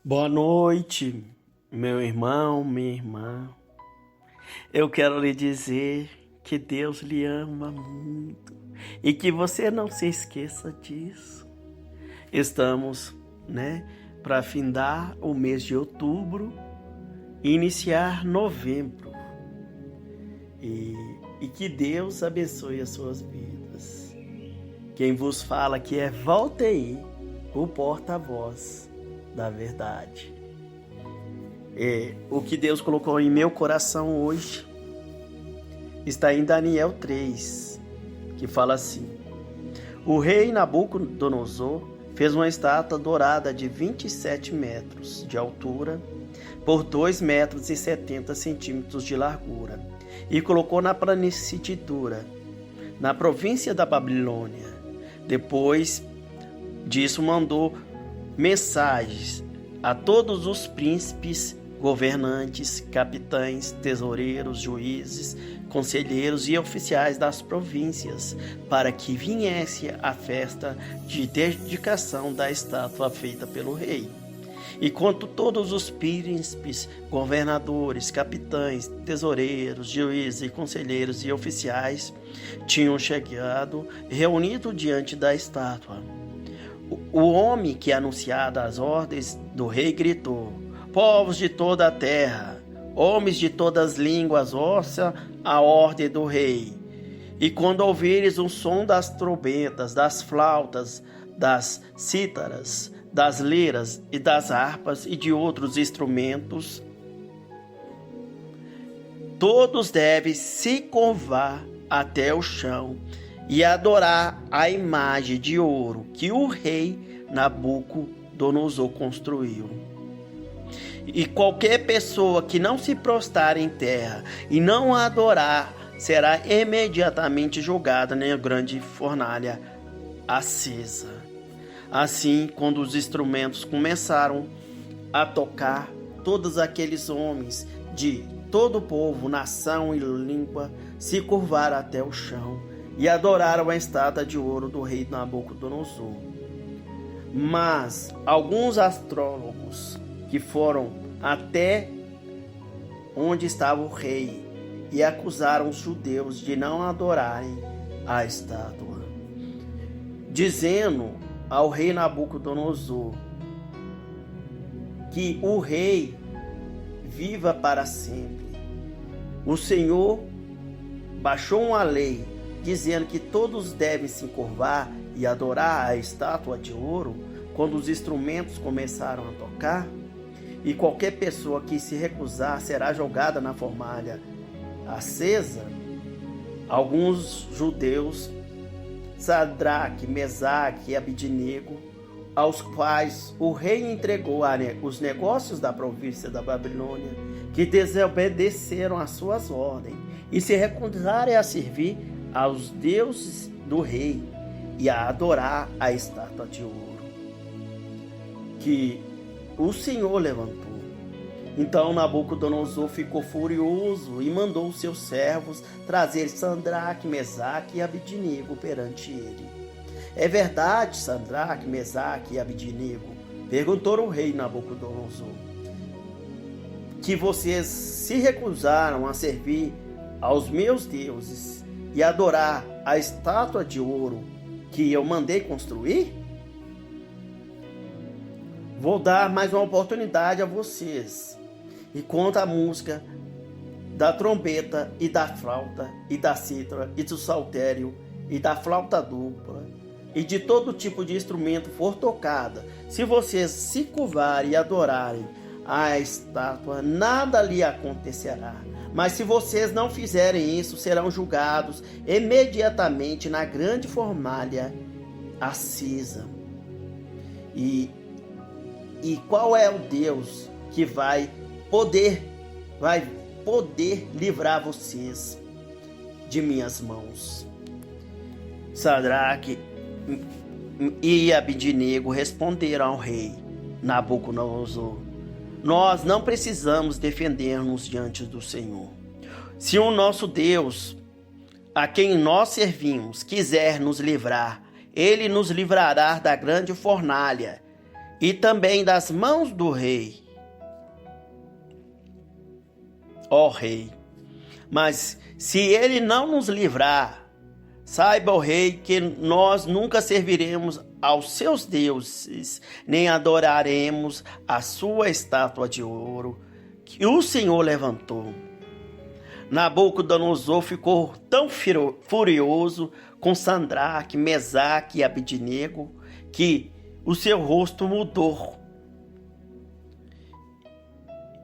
Boa noite, meu irmão, minha irmã. Eu quero lhe dizer que Deus lhe ama muito e que você não se esqueça disso. Estamos, para findar o mês de outubro e iniciar novembro. E que Deus abençoe as suas vidas. Quem vos fala aqui é Valteir, o porta-voz da verdade. O que Deus colocou em meu coração hoje está em Daniel 3, que fala assim: o rei Nabucodonosor fez uma estátua dourada de 27 metros de altura por 2 metros e 70 centímetros de largura e colocou na planície na província da Babilônia. Depois disso mandou mensagens a todos os príncipes, governantes, capitães, tesoureiros, juízes, conselheiros e oficiais das províncias, para que viesse a festa de dedicação da estátua feita pelo rei. E quando todos os príncipes, governadores, capitães, tesoureiros, juízes, conselheiros e oficiais tinham chegado, reunidos diante da estátua, o homem que anunciava as ordens do rei gritou: povos de toda a terra, homens de todas as línguas, ouça a ordem do rei. E quando ouvires o som das trombetas, das flautas, das cítaras, das liras e das harpas e de outros instrumentos, todos devem se curvar até o chão e adorar a imagem de ouro que o rei Nabucodonosor construiu. E qualquer pessoa que não se prostrar em terra e não a adorar será imediatamente jogada na grande fornalha acesa. Assim, quando os instrumentos começaram a tocar, todos aqueles homens de todo o povo, nação e língua se curvaram até o chão e adoraram a estátua de ouro do rei Nabucodonosor. Mas alguns astrólogos que foram até onde estava o rei e acusaram os judeus de não adorarem a estátua, dizendo ao rei Nabucodonosor que o rei viva para sempre. O Senhor baixou uma lei dizendo que todos devem se curvar e adorar a estátua de ouro quando os instrumentos começaram a tocar, e qualquer pessoa que se recusar será jogada na fornalha acesa. Alguns judeus, Sadraque, Mesaque e Abidnego, aos quais o rei entregou os negócios da província da Babilônia, que desobedeceram às suas ordens e se recusaram a servir aos deuses do rei e a adorar a estátua de ouro que o Senhor levantou. Então Nabucodonosor ficou furioso e mandou os seus servos trazer Sadraque, Mesaque e Abidnego perante ele. É verdade, Sadraque, Mesaque e Abidnego, perguntou o rei Nabucodonosor, que vocês se recusaram a servir aos meus deuses e adorar a estátua de ouro que eu mandei construir? Vou dar mais uma oportunidade a vocês. E conta a música da trombeta e da flauta e da cítara e do saltério e da flauta dupla e de todo tipo de instrumento for tocada, se vocês se curvarem e adorarem a estátua, nada lhe acontecerá. Mas se vocês não fizerem isso, serão julgados imediatamente na grande fornalha acesa. E qual é o Deus que vai poder livrar vocês de minhas mãos? Sadraque e Abidnego responderam ao rei Nabucodonosor: nós não precisamos defender-nos diante do Senhor. Se o nosso Deus, a quem nós servimos, quiser nos livrar, ele nos livrará da grande fornalha e também das mãos do rei, ó rei. Mas se ele não nos livrar, saiba, ó rei, que nós nunca serviremos aos seus deuses, nem adoraremos a sua estátua de ouro que o Senhor levantou. Nabucodonosor ficou tão furioso com Sadraque, Mesaque e Abidnego que o seu rosto mudou.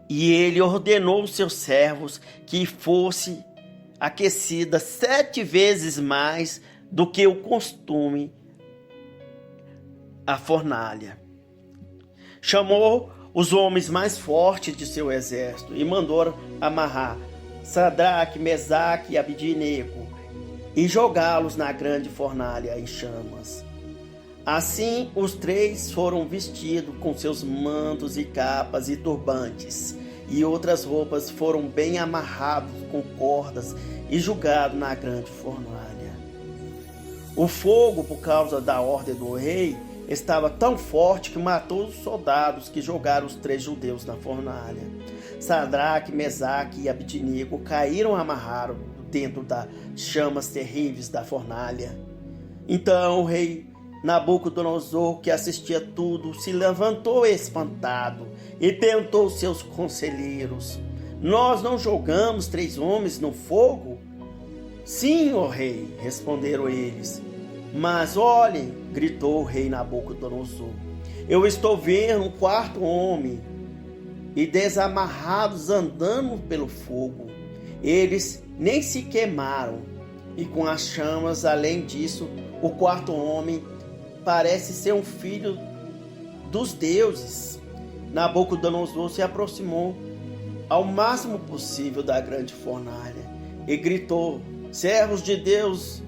E ele ordenou aos seus servos que fosse aquecida 7 vezes mais do que o costume a fornalha. Chamou os homens mais fortes de seu exército e mandou amarrar Sadraque, Mesaque e Abidnego e jogá-los na grande fornalha em chamas. Assim, os 3 foram vestidos com seus mantos e capas e turbantes, e outras roupas foram bem amarrados com cordas e jogados na grande fornalha. O fogo, por causa da ordem do rei, estava tão forte que matou os soldados que jogaram os 3 judeus na fornalha. Sadraque, Mesaque e Abidnego caíram amarrados dentro das chamas terríveis da fornalha. Então o rei Nabucodonosor, que assistia tudo, se levantou espantado e perguntou aos seus conselheiros: nós não jogamos 3 homens no fogo? Sim, ó rei, responderam eles. Mas olhem, gritou o rei Nabucodonosor, eu estou vendo um 4º homem e desamarrados andando pelo fogo. Eles nem se queimaram, e com as chamas, além disso, o 4º homem parece ser um filho dos deuses. Nabucodonosor se aproximou ao máximo possível da grande fornalha e gritou: servos de Deus,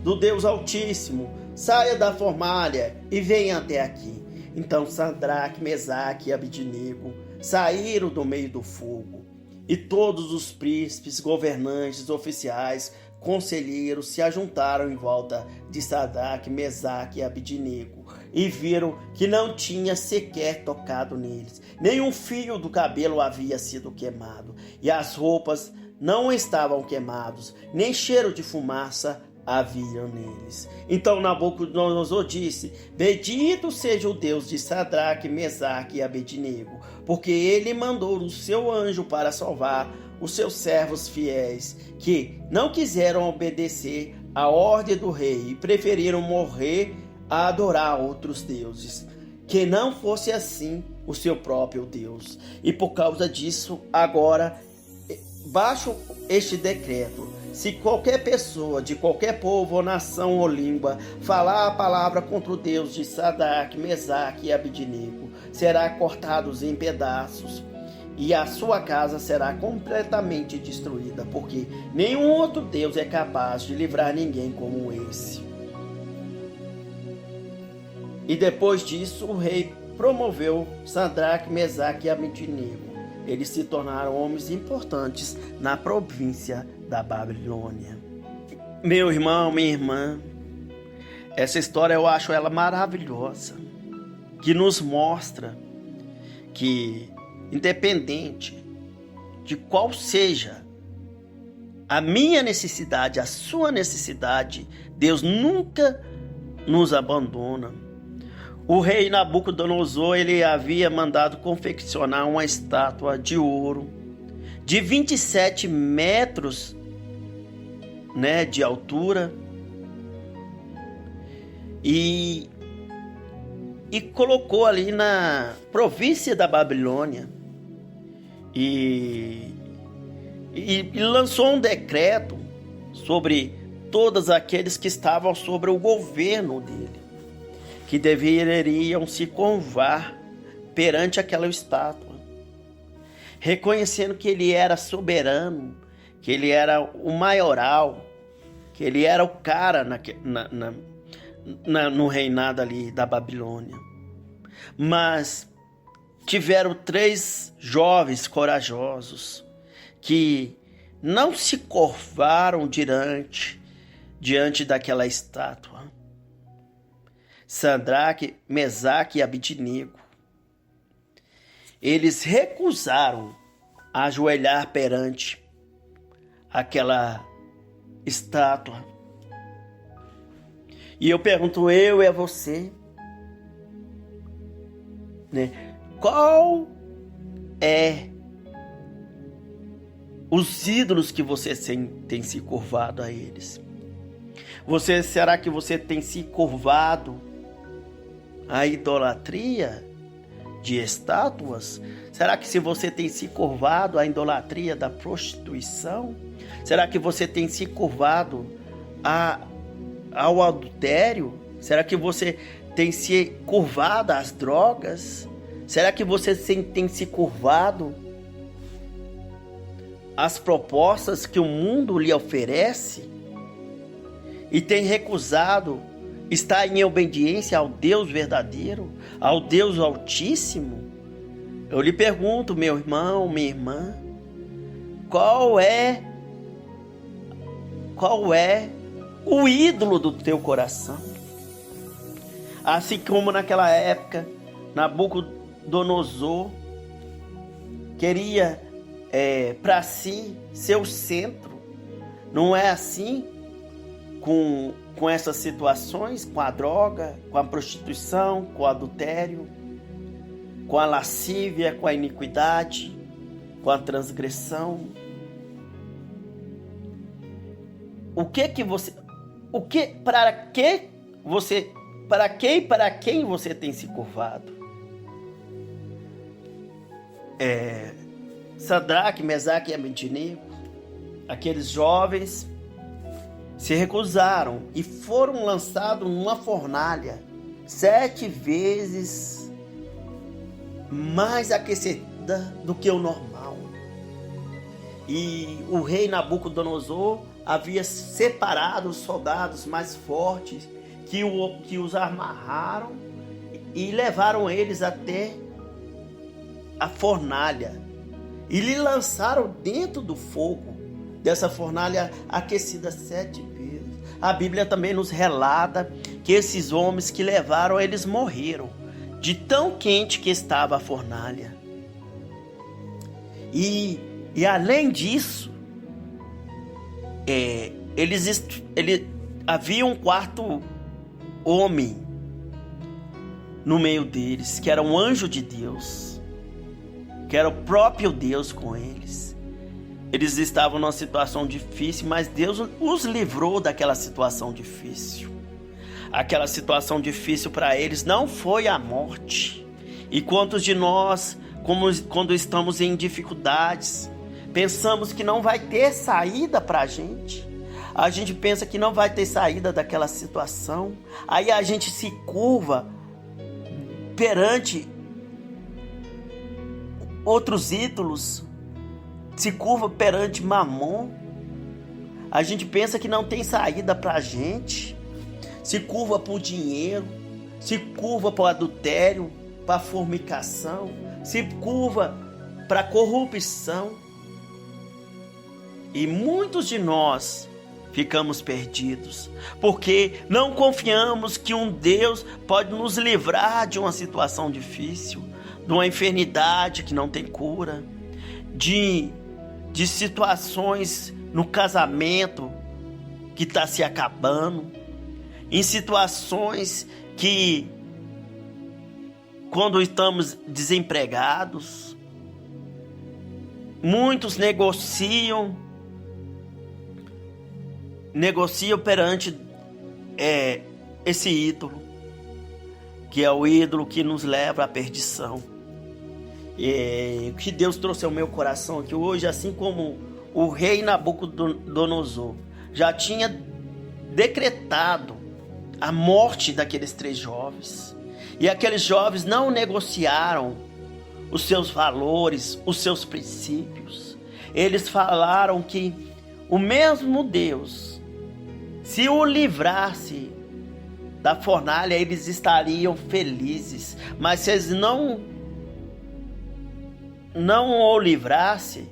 do Deus Altíssimo, saia da fornalha e venha até aqui. Então Sadraque, Mesaque e Abidnego saíram do meio do fogo, e todos os príncipes, governantes, oficiais, conselheiros se ajuntaram em volta de Sadraque, Mesaque e Abidnego e viram que não tinha sequer tocado neles. Nenhum fio do cabelo havia sido queimado, e as roupas não estavam queimadas, nem cheiro de fumaça havia neles. Então Nabucodonosor disse: bendito seja o Deus de Sadraque, Mesaque e Abidnego, porque ele mandou o seu anjo para salvar os seus servos fiéis, que não quiseram obedecer à ordem do rei e preferiram morrer a adorar outros deuses, que não fosse assim o seu próprio Deus. E por causa disso, agora, baixo este decreto: se qualquer pessoa de qualquer povo ou nação ou língua falar a palavra contra o Deus de Sadraque, Mesaque e Abidnego, será cortado em pedaços, e a sua casa será completamente destruída, porque nenhum outro Deus é capaz de livrar ninguém como esse. E depois disso, o rei promoveu Sadraque, Mesaque e Abidnego. Eles se tornaram homens importantes na província da Babilônia. Meu irmão, minha irmã, essa história eu acho ela maravilhosa, que nos mostra que, independente de qual seja a minha necessidade, a sua necessidade, Deus nunca nos abandona. O rei Nabucodonosor, ele havia mandado confeccionar uma estátua de ouro de 27 metros, de altura, e colocou ali na província da Babilônia e lançou um decreto sobre todos aqueles que estavam sobre o governo dele, que deveriam se curvar perante aquela estátua, reconhecendo que ele era soberano, que ele era o maioral, que ele era o cara no reinado ali da Babilônia. Mas tiveram 3 jovens corajosos que não se curvaram diante daquela estátua. Sadraque, Mesaque e Abidnego. eles recusaram ajoelhar perante aquela estátua. E eu pergunto, eu e a você, né? Qual é os ídolos que você tem se curvado a eles? Será que você tem se curvado à idolatria de estátuas? Será que se você tem se curvado à idolatria da prostituição? Será que você tem se curvado ao adultério? Será que você tem se curvado às drogas? Será que você tem se curvado às propostas que o mundo lhe oferece? E tem recusado estar em obediência ao Deus verdadeiro, ao Deus Altíssimo? Eu lhe pergunto, meu irmão, minha irmã, qual é o ídolo do teu coração? Assim como naquela época, Nabucodonosor queria para si ser o centro. Não é assim com essas situações, com a droga, com a prostituição, com o adultério, com a lascívia, com a iniquidade, com a transgressão? Para quem você tem se curvado? Sadraque, Mesaque e Abednego, aqueles jovens se recusaram e foram lançados numa fornalha 7 vezes mais aquecida do que o normal. E o rei Nabucodonosor havia separado os soldados mais fortes que os amarraram e levaram eles até a fornalha e lhe lançaram dentro do fogo dessa fornalha aquecida 7 vezes. A Bíblia também nos relata que esses homens que levaram, eles morreram de tão quente que estava a fornalha. E além disso, havia um quarto homem no meio deles, que era um anjo de Deus, que era o próprio Deus com eles. Eles estavam numa situação difícil, mas Deus os livrou daquela situação difícil. Aquela situação difícil para eles não foi a morte. E quantos de nós, quando estamos em dificuldades, pensamos que não vai ter saída para a gente? A gente pensa que não vai ter saída daquela situação. Aí a gente se curva perante outros ídolos, se curva perante Mamon. A gente pensa que não tem saída para a gente. Se curva por dinheiro, se curva para o adultério, para a fornicação, se curva para a corrupção. E muitos de nós ficamos perdidos, porque não confiamos que um Deus pode nos livrar de uma situação difícil, de uma enfermidade que não tem cura, de situações no casamento que está se acabando, em situações que, quando estamos desempregados, muitos negociam perante esse ídolo, que é o ídolo que nos leva à perdição. Que Deus trouxe ao meu coração aqui hoje, assim como o rei Nabucodonosor já tinha decretado a morte daqueles 3 jovens, e aqueles jovens não negociaram os seus valores, os seus princípios. Eles falaram que o mesmo Deus, se o livrasse da fornalha, eles estariam felizes. Mas se eles não o livrassem,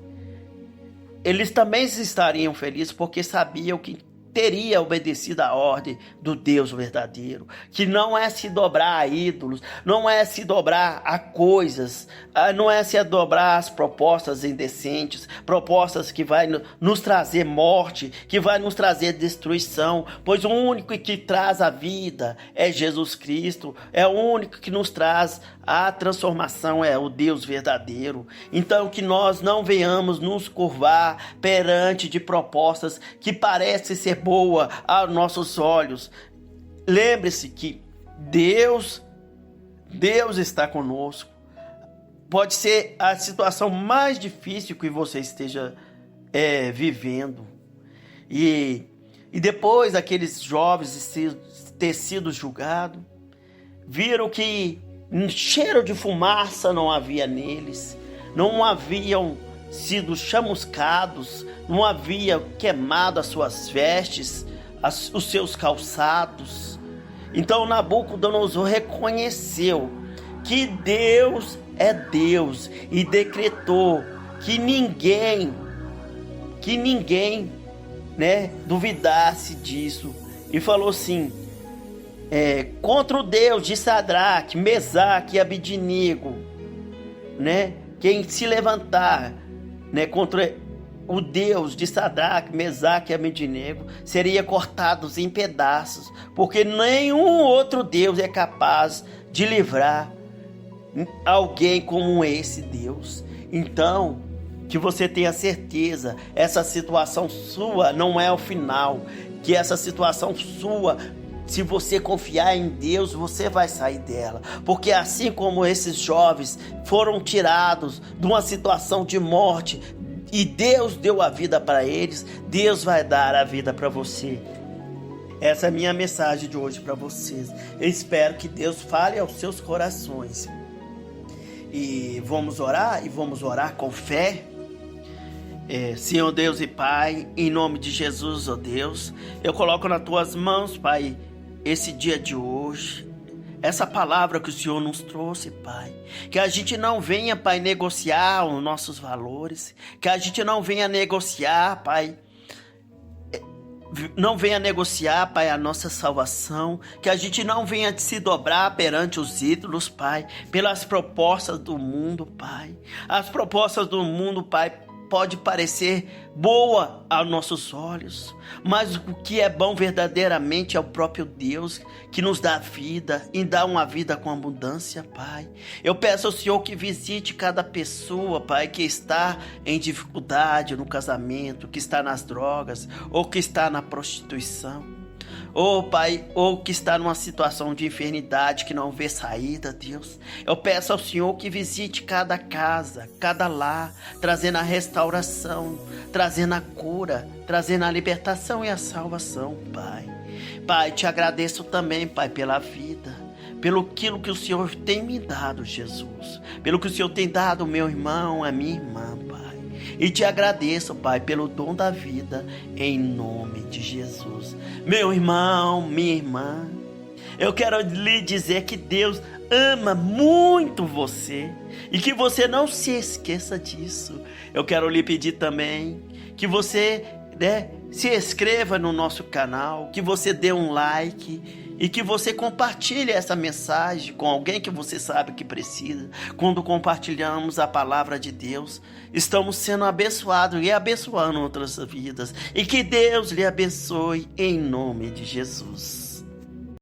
eles também estariam felizes, porque sabiam que teria obedecido a ordem do Deus verdadeiro, que não é se dobrar a ídolos, não é se dobrar a coisas, não é se dobrar às propostas indecentes, propostas que vai nos trazer morte, que vai nos trazer destruição, pois o único que traz a vida é Jesus Cristo, é o único que nos traz a transformação, é o Deus verdadeiro. Então que nós não venhamos nos curvar perante de propostas que parecem ser boa aos nossos olhos. Lembre-se que Deus está conosco. Pode ser a situação mais difícil que você esteja vivendo. E depois aqueles jovens ter sido julgados, viram que cheiro de fumaça não havia neles, não haviam sido chamuscados, não havia queimado as suas vestes, os seus calçados. Então Nabucodonosor reconheceu que Deus é Deus e decretou que ninguém, duvidasse disso. E falou assim, contra o Deus de Sadraque, Mesaque e Abidnego, quem se levantar, contra o Deus de Sadraque, Mesaque e Abidnego seria cortado em pedaços, porque nenhum outro Deus é capaz de livrar alguém como esse Deus. Então, que você tenha certeza, essa situação sua não é o final, que essa situação sua, se você confiar em Deus, você vai sair dela. Porque assim como esses jovens foram tirados de uma situação de morte e Deus deu a vida para eles, Deus vai dar a vida para você. Essa é a minha mensagem de hoje para vocês. Eu espero que Deus fale aos seus corações. E vamos orar com fé. Senhor Deus e Pai, em nome de Jesus, ó Deus, eu coloco nas tuas mãos, Pai, esse dia de hoje, essa palavra que o Senhor nos trouxe, Pai. Que a gente não venha, Pai, negociar os nossos valores, que a gente não venha negociar, Pai, Pai, a nossa salvação, que a gente não venha se dobrar perante os ídolos, Pai, pelas propostas do mundo, Pai. As propostas do mundo, Pai, pode parecer boa aos nossos olhos, mas o que é bom verdadeiramente é o próprio Deus que nos dá vida e dá uma vida com abundância, Pai. Eu peço ao Senhor que visite cada pessoa, Pai, que está em dificuldade no casamento, que está nas drogas ou que está na prostituição. Pai, ou que está numa situação de enfermidade que não vê saída, Deus. Eu peço ao Senhor que visite cada casa, cada lar, trazendo a restauração, trazendo a cura, trazendo a libertação e a salvação, Pai. Pai, te agradeço também, Pai, pela vida, pelo aquilo que o Senhor tem me dado, Jesus, pelo que o Senhor tem dado ao meu irmão, à minha irmã, Pai. E te agradeço, Pai, pelo dom da vida, em nome de Jesus. Meu irmão, minha irmã, eu quero lhe dizer que Deus ama muito você e que você não se esqueça disso. Eu quero lhe pedir também que você, se inscreva no nosso canal, que você dê um like e que você compartilhe essa mensagem com alguém que você sabe que precisa. Quando compartilhamos a palavra de Deus, estamos sendo abençoados e abençoando outras vidas. E que Deus lhe abençoe em nome de Jesus.